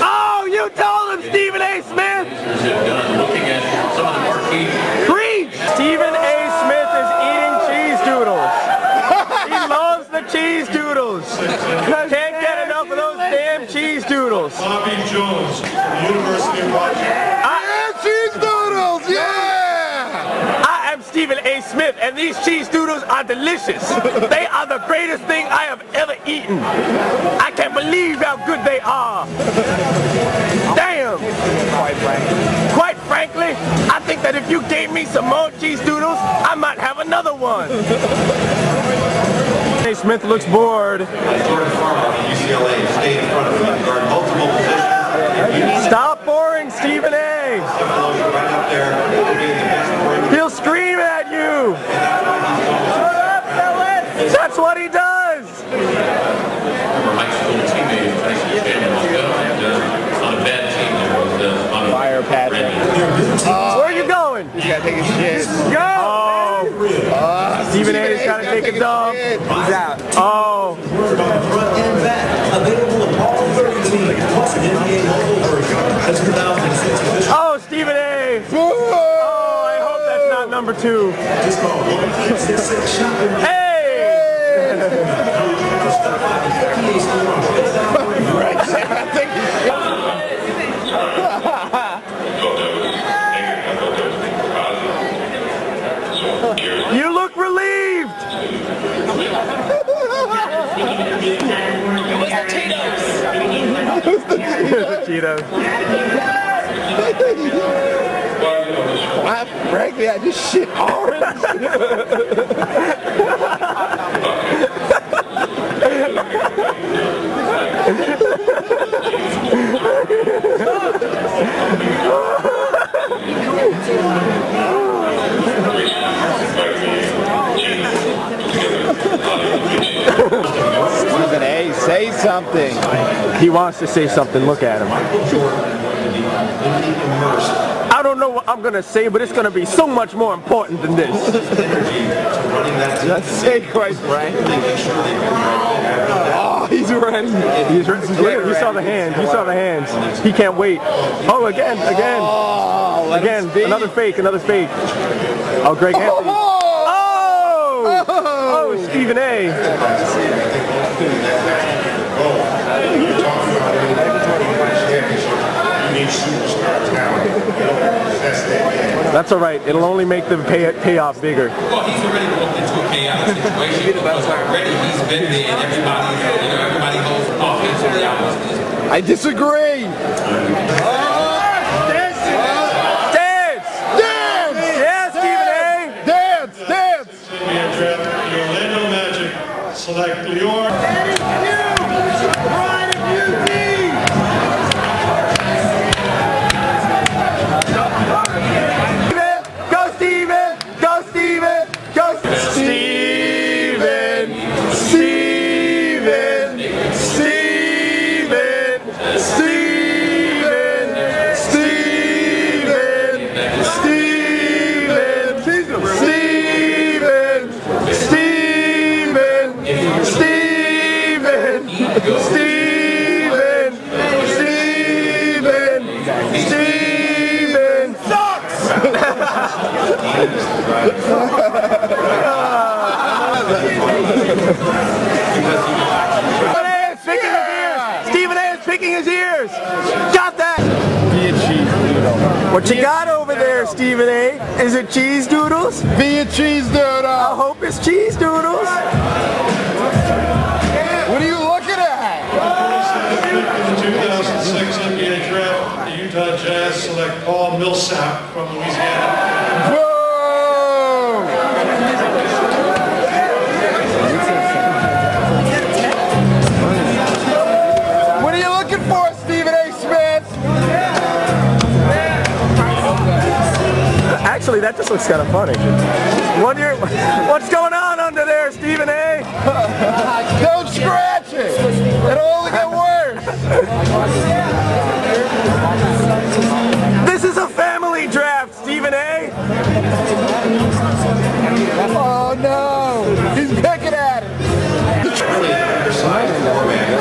Oh, you told him, Stephen A. Smith! Preach! Stephen A. Smith is eating cheese doodles. He loves the cheese doodles. Can't get enough of those damn cheese doodles. Bobby Jones, University of Washington. Cheese doodles, yeah! I am Stephen A. Smith, and these cheese doodles are delicious. They are the greatest thing I have ever eaten. I can't believe how good they are. Damn. Quite frankly, I think that if you gave me some more cheese doodles, I might have another one. A. Smith looks bored. UCLA stay in front of him, guard multiple positions. Stop boring, Stephen A. Right up there, being the best. He'll scream at you. That's what he does. My school teammate, on a bad team, there was on a Fire Patrick. Where are you going? He's gotta take his shit. Go! Stephen A. is trying to take a dump. He's out. Oh. Front and back, available in all 30 leagues, plus an NBA mobile version. That's 2006. Oh, Stephen A. Oh, I hope that's not number 2. Just call 1-866 Hey! You look relieved. Cheetos. Frankly, I just shit orange. Stephen A., say something. He wants to say something. Look at him. I don't know what I'm going to say, but it's going to be so much more important than this. Let's say quite frankly. Oh, he's ready. He's ready. You saw the hands. You saw the hands. He can't wait. Oh, again. Oh, let him speak. Another fake. Oh, Greg Anthony. Oh, Stephen A. That's all right. It'll only make the payoff bigger. Well, he's already walked into a chaotic situation. Already, he's been there, and everybody holds offensively. I disagree. Dance! Yes, Stephen A. Dance! The Orlando Magic select Lior. Stephen A. is picking his ears. Got that? What you got over there, Stephen A? Is it cheese doodles? Be a cheese doodle. I hope it's cheese doodles. What are you looking at? In the 2006 NBA draft, the Utah Jazz select Paul Millsap from Louisiana. Whoa! What are you looking for, Stephen A. Smith? Actually, that just looks kind of funny. What's going on under there, Stephen A? Don't scratch it. It'll only get worse. This is a family draft, Stephen A. Oh no, he's picking at it. Really undersized format.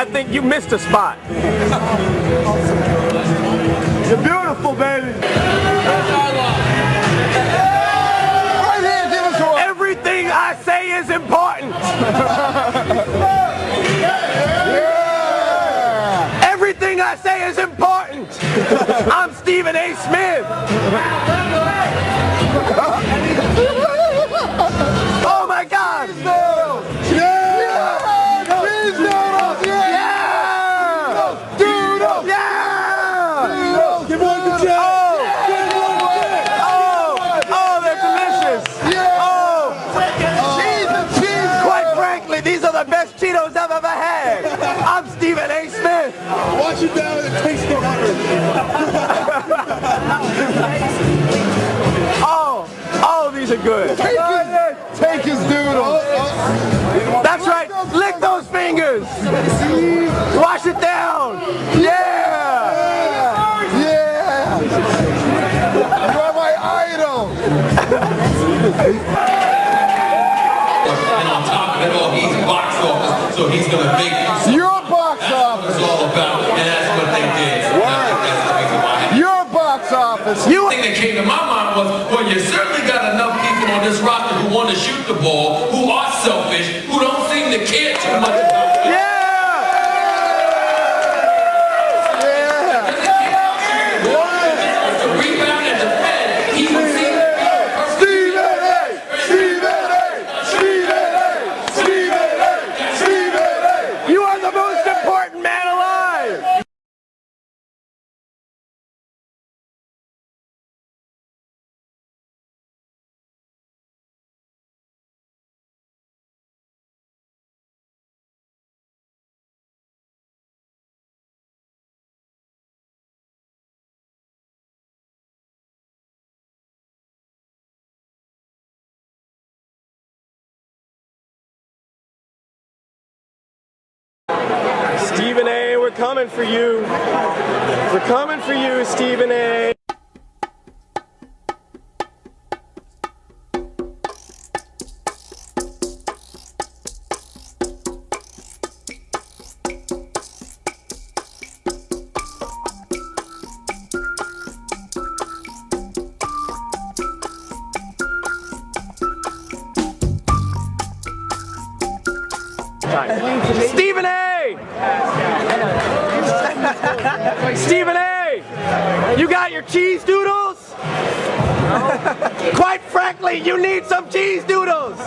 think you missed a spot. You're beautiful, baby. Right here, give us one. Everything I say is important. Yeah. Everything I say is important. I'm Stephen A. Smith. Oh my God. These are the best Cheetos I've ever had. I'm Stephen A. Smith. Watch it down and taste the water. Oh, these are good. Take his doodle. That's right. Lick those fingers. Wash it down. Yeah. Yeah. You are my idol. And on top of it all, he's box office, so he's gonna make Your box that's what office. it's all about, and that's what they did. So that's the reason why. Your box office. The thing that came to my mind was, well, you certainly got enough people on this roster who want to shoot the ball, who are selfish, who don't seem to care too much about it. To rebound and defend, he would seem to be You are the most important man alive. Stephen A., we're coming for you. We're coming for you, Stephen A. Stephen A! Stephen A! You got your cheese doodles? Quite frankly, you need some cheese doodles.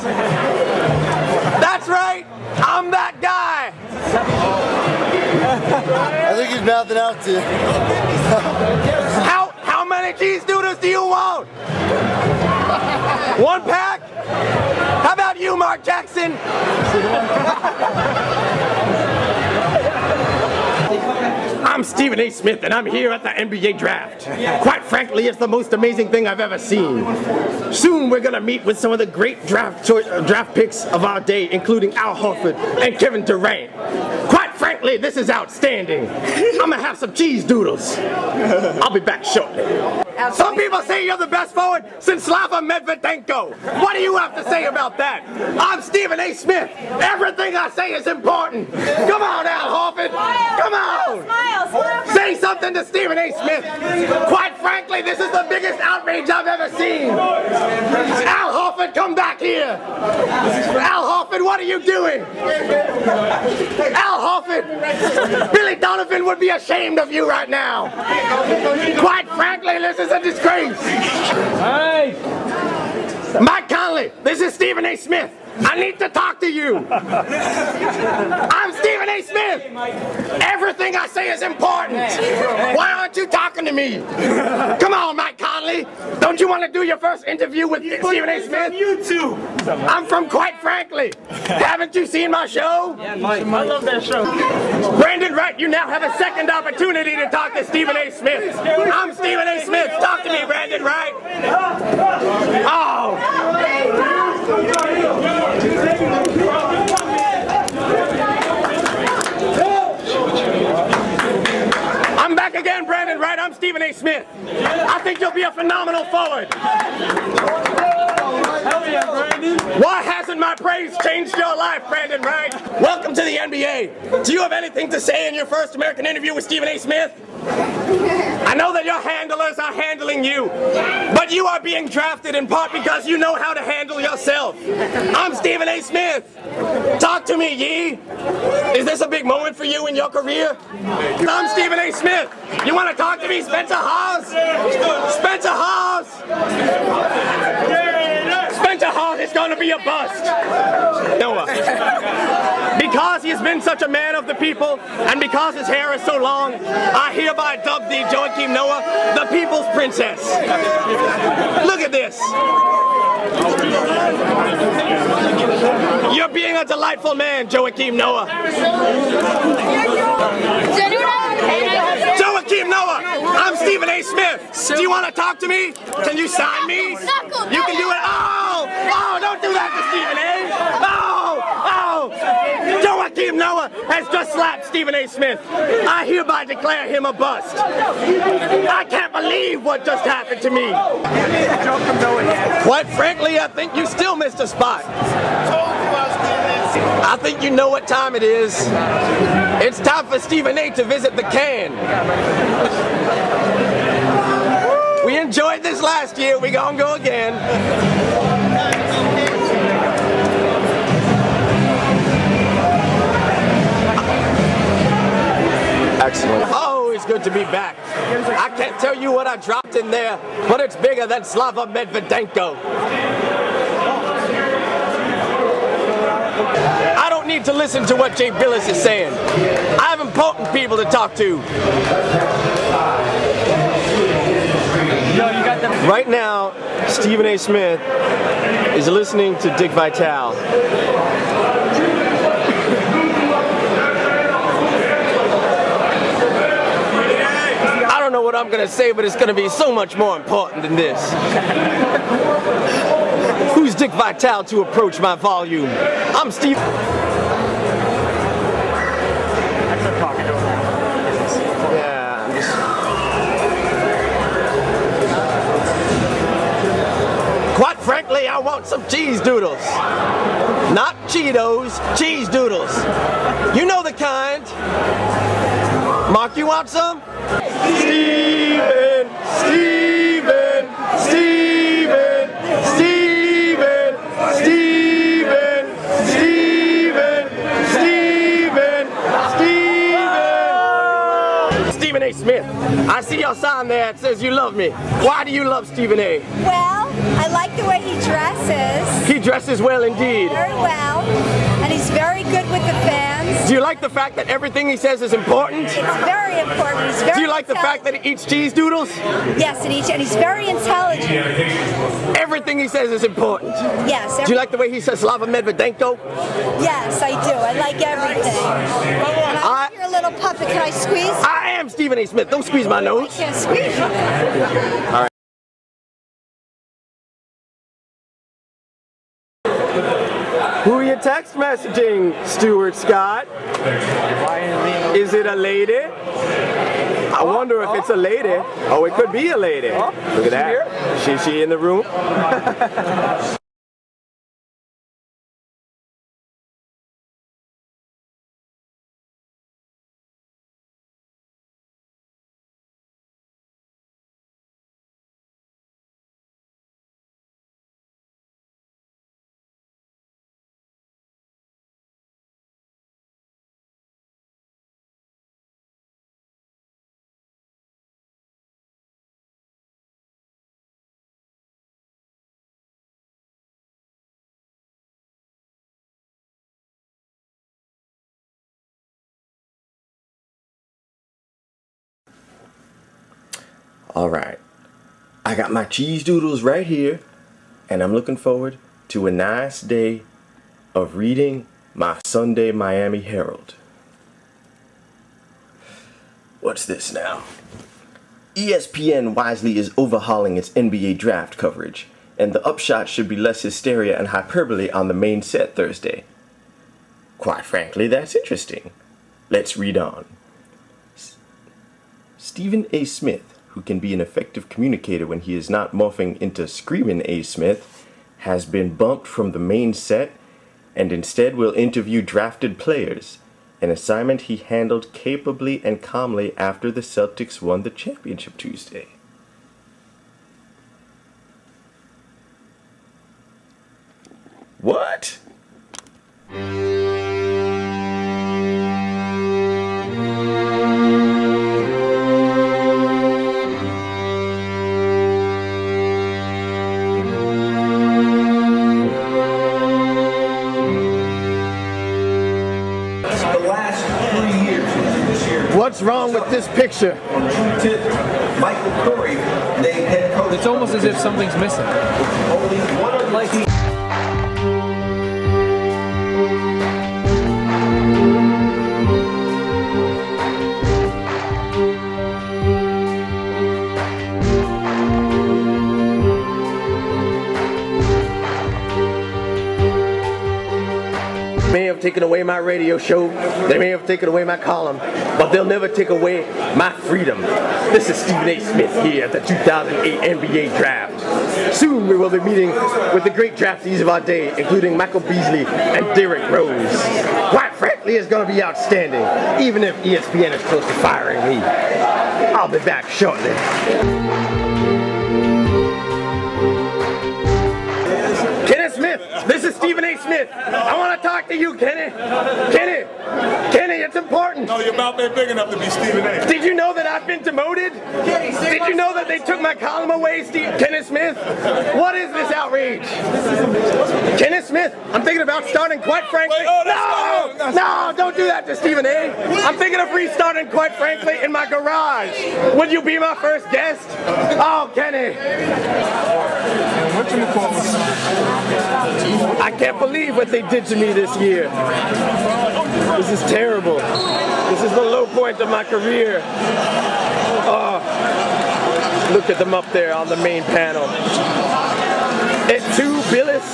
That's right, I'm that guy. I think he's mouthing out to you. How many cheese doodles do you want? One pack? How about you, Mark Jackson? I'm Stephen A. Smith, and I'm here at the NBA draft. Quite frankly, it's the most amazing thing I've ever seen. Soon, we're gonna meet with some of the great draft picks of our day, including Al Horford and Kevin Durant. Quite frankly, this is outstanding. I'm gonna have some cheese doodles. I'll be back shortly. Some people say you're the best forward since Slava Medvedenko. What do you have to say about that? I'm Stephen A. Smith. Everything I say is important. Come on, Al Horford. Come on. Say something to Stephen A. Smith. Quite frankly, this is the biggest outrage I've ever seen. Al Horford, come back here. Al Horford, what are you doing? Al Horford, Billy Donovan would be ashamed of you right now. Quite frankly, this is a disgrace. Hey. Mike Conley, this is Stephen A. Smith. I need to talk to you. I'm Stephen A. Smith. Everything I say is important. Why aren't you talking to me? Come on, Mike Conley. Don't you want to do your first interview with Stephen A. Smith? YouTube. I'm from Quite Frankly. Haven't you seen my show? Yeah, Mike. I love that show. Brandon Wright, you now have a second opportunity to talk to Stephen A. Smith. I'm Stephen A. Smith. Talk to me, Brandon Wright. Oh. I'm back again, Brandon Wright. I'm Steve. Stephen A. Smith. I think you'll be a phenomenal forward. Why hasn't my praise changed your life, Brandon Wright? Welcome to the NBA. Do you have anything to say in your first American interview with Stephen A. Smith? I know that your handlers are handling you, but you are being drafted in part because you know how to handle yourself. I'm Stephen A. Smith. Talk to me, Yee. Is this a big moment for you in your career? I'm Stephen A. Smith. You want to talk to me, Spencer Hawes? Spencer Hawes! Spencer Hawes is going to be a bust. Noah. Because he's been such a man of the people, and because his hair is so long, I hereby dub thee, Joakim Noah, the people's princess. Look at this. You're being a delightful man, Joakim Noah. Joakim Noah, I'm Stephen A. Smith. Do you want to talk to me? Can you sign me? You can do it. Oh, don't do that to Stephen A. Joakim Noah has just slapped Stephen A. Smith. I hereby declare him a bust. I can't believe what just happened to me. Quite frankly, I think you still missed a spot. I think you know what time it is. It's time for Stephen A. to visit the can. We enjoyed this last year. We gonna go again. Excellent. Oh, it's good to be back. I can't tell you what I dropped in there, but it's bigger than Slava Medvedenko. I don't need to listen to what Jay Billis is saying. I have important people to talk to. Right now, Stephen A. Smith is listening to Dick Vitale. I don't know what I'm going to say, but it's going to be so much more important than this. Who's Dick Vitale to approach my volume? I'm Steve. Yeah, I'm just... Quite frankly, I want some cheese doodles. Not Cheetos, cheese doodles. You know the kind. Mark, you want some? Stephen, Stephen, Stephen, Stephen, Stephen, Stephen, Stephen, Stephen. Stephen A. Smith, I see your sign there that says you love me. Why do you love Stephen A? Well, I like the way he dresses. He dresses well indeed. Very well. And he's very good with the fans. Do you like the fact that everything he says is important? It's very important. He's very Do you like the fact that he eats cheese doodles? Yes, and he's very intelligent. Everything he says is important. Yes. Do you like the way he says Slava Medvedenko? Yes, I do. I like everything. And I'm your little puppet. Can I squeeze? I am Stephen A. Smith. Don't squeeze my nose. I can't squeeze you. All right. Who are you text messaging, Stuart Scott? Is it a lady? I wonder if it's a lady. Oh, it could be a lady. Look at that. Is she in the room? Alright, I got my cheese doodles right here, and I'm looking forward to a nice day of reading my Sunday Miami Herald. What's this now? ESPN wisely is overhauling its NBA draft coverage, and the upshot should be less hysteria and hyperbole on the main set Thursday. Quite frankly, that's interesting. Let's read on. Stephen A. Smith who can be an effective communicator when he is not morphing into Screamin' A. Smith, has been bumped from the main set and instead will interview drafted players, an assignment he handled capably and calmly after the Celtics won the championship Tuesday. What? What's wrong with this picture? Michael Curry, named head coach. It's almost as if something's missing. Only one of the May have taken away my radio show, they may have taken away my column, but they'll never take away my freedom. This is Stephen A. Smith here at the 2008 NBA Draft. Soon we will be meeting with the great draftees of our day, including Michael Beasley and Derrick Rose. Quite frankly, it's going to be outstanding, even if ESPN is close to firing me. I'll be back shortly. This is Stephen A. Smith. I want to talk to you, Kenny. Kenny, it's important. No, your mouth ain't big enough to be Stephen A. Did you know that I've been demoted? Did you know that they took my column away, Kenneth Smith? What is this outrage? Kenneth Smith, I'm thinking about starting, quite frankly. No, don't do that to Stephen A. I'm thinking of restarting, quite frankly, in my garage. Would you be my first guest? Oh, Kenny. I can't believe what they did to me this year. This is terrible. This is the low point of my career. Oh, look at them up there on the main panel. At 2 Billis.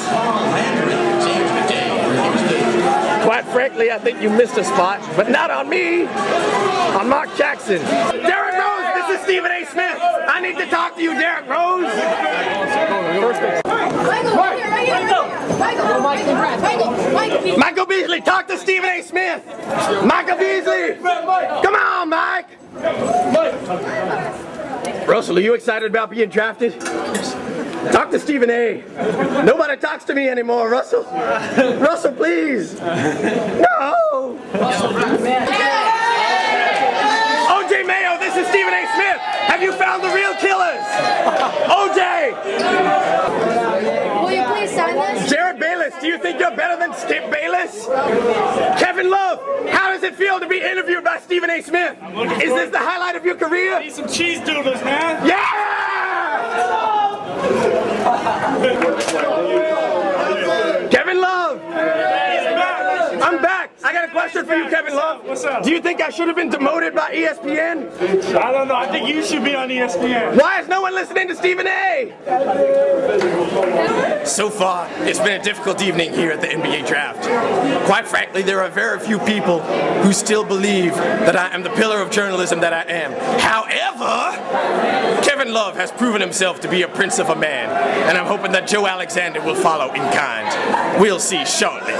Quite frankly, I think you missed a spot, but not on me. On Mark Jackson. Derrick Rose, this is Stephen A. Smith. I need to talk to you, Derrick Rose. Michael Beasley, talk to Stephen A. Smith. Michael Beasley. Come on, Mike. Russell, are you excited about being drafted? Talk to Stephen A. Nobody talks to me anymore, Russell. Russell, please. No. OJ Mayo, this is Stephen A. Smith. Have you found the real killers? OJ. Will you please sign this? Jared Bayless, do you think you're better than Skip Bayless? Kevin Love, how does it feel to be interviewed by Stephen A. Smith? Is this the highlight of your career? Need some cheese doodles, man. Yeah! Kevin Love! I'm back! I got a question for you, Kevin Love. What's up? Do you think I should have been demoted by ESPN? I don't know. I think you should be on ESPN. Why is no one listening to Stephen A? So far, it's been a difficult evening here at the NBA Draft. Quite frankly, there are very few people who still believe that I am the pillar of journalism that I am. However, Kevin Love has proven himself to be a prince of a man, and I'm hoping that Joe Alexander will follow in kind. We'll see shortly.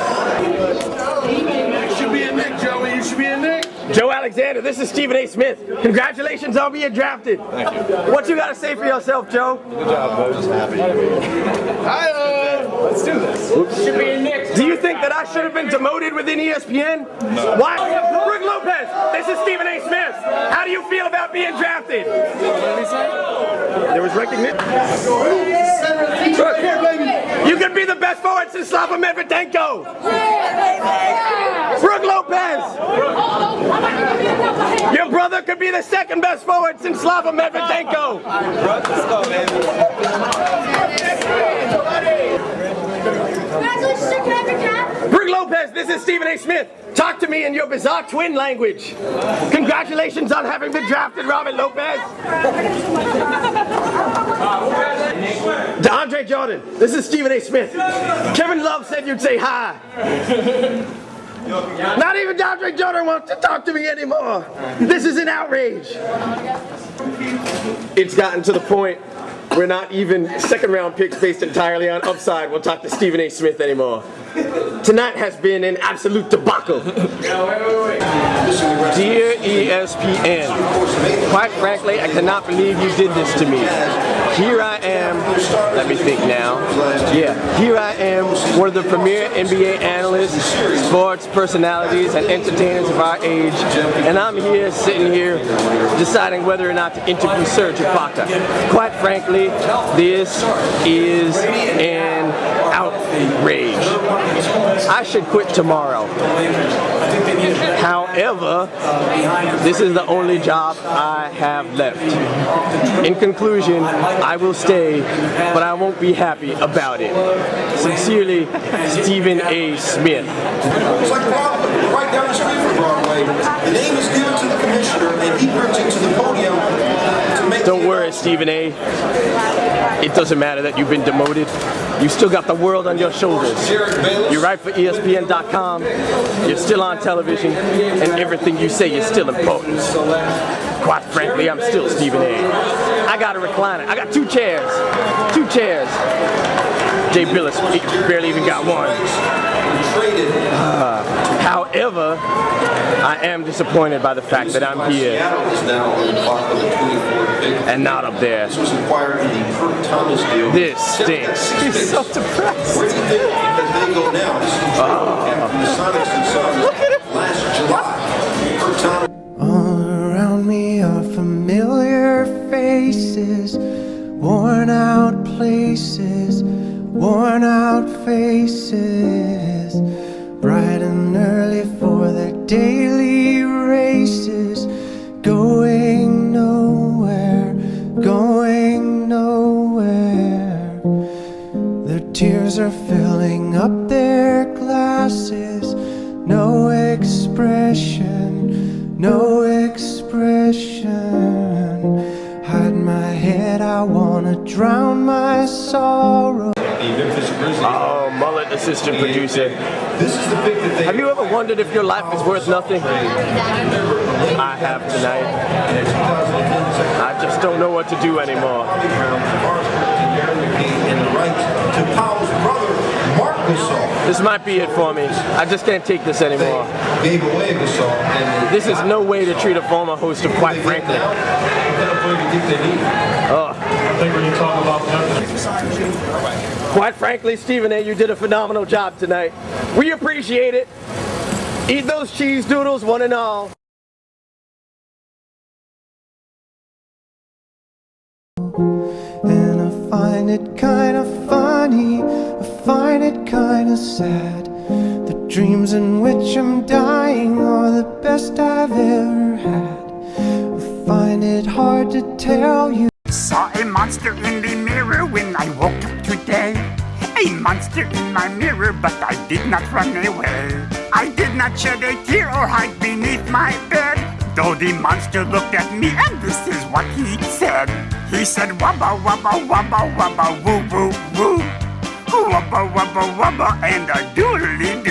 You should be a Nick, Joey. You should be a Nick. Joe Alexander, this is Stephen A. Smith. Congratulations on being drafted. Thank you. What you got to say for yourself, Joe? Good job, coach. Just happy to be here. Let's do this. Should be a Nick. Do you think that I should have been demoted within ESPN? No. Why? Rick Lopez, this is Stephen A. Smith. How do you feel about being drafted? There was recognition. You could be the best forward since Slava Medvedenko. Brooke Lopez. Your brother could be the second best forward since Slava Medvedenko. Let's go, man. Brooke Lopez, this is Stephen A. Smith. Talk to me in your bizarre twin language. Congratulations on having been drafted, Robert Lopez. DeAndre Jordan, this is Stephen A. Smith. Kevin Love said you'd say hi. Not even DeAndre Jordan wants to talk to me anymore. This is an outrage. It's gotten to the point where not even second-round picks based entirely on upside will talk to Stephen A. Smith anymore. Tonight has been an absolute debacle. Dear ESPN, quite frankly, I cannot believe you did this to me. Here I am, let me think now. Yeah, here I am, one of the premier NBA analysts, sports personalities, and entertainers of our age, and I'm here, sitting here, deciding whether or not to interview Serge Ibaka. Quite frankly, this is an outrage. I should quit tomorrow. However, this is the only job I have left. In conclusion, I will stay, but I won't be happy about it. Sincerely, Stephen A. Smith. It's like right down the street from Broadway. The name is given to the commissioner, and he brings it to the podium to make. Don't worry, Stephen A. It doesn't matter that you've been demoted. You still got the world on your shoulders. You write for ESPN.com. You're still on television, and everything you say is still important. Quite frankly, I'm still Stephen A. I got a recliner. I got two chairs. Two chairs. Jay Billis barely even got one. However, I am disappointed by the fact that I'm here and not up there. This stinks. He's so depressed. Where do you think they go now? This is the Sonics and Suns last July. All around me are familiar faces, worn out places, worn out faces, bright and early for their daily races, going nowhere, going nowhere. Their tears are filling up their glasses, no expression, no expression. Hide my head, I wanna drown my sorrow. Oh, Mullet, assistant producer. Have you ever wondered if your life is worth nothing? I have tonight. I just don't know what to do anymore. This might be it for me. I just can't take this anymore. This is no way to treat a former host of Quite Frankly. Quite frankly, Stephen A., you did a phenomenal job tonight. We appreciate it. Eat those cheese doodles, one and all. And I find it kind of funny, I find it kind of sad. The dreams in which I'm dying are the best I've ever had. I find it hard to tell you. Saw a monster in the mirror when I woke up today. A monster in my mirror, but I did not run away. I did not shed a tear or hide beneath my bed. Though the monster looked at me and this is what he said. He said, wabba, wabba, wabba, wabba, woo, woo, woo. Wabba, wabba, wabba, and a doodly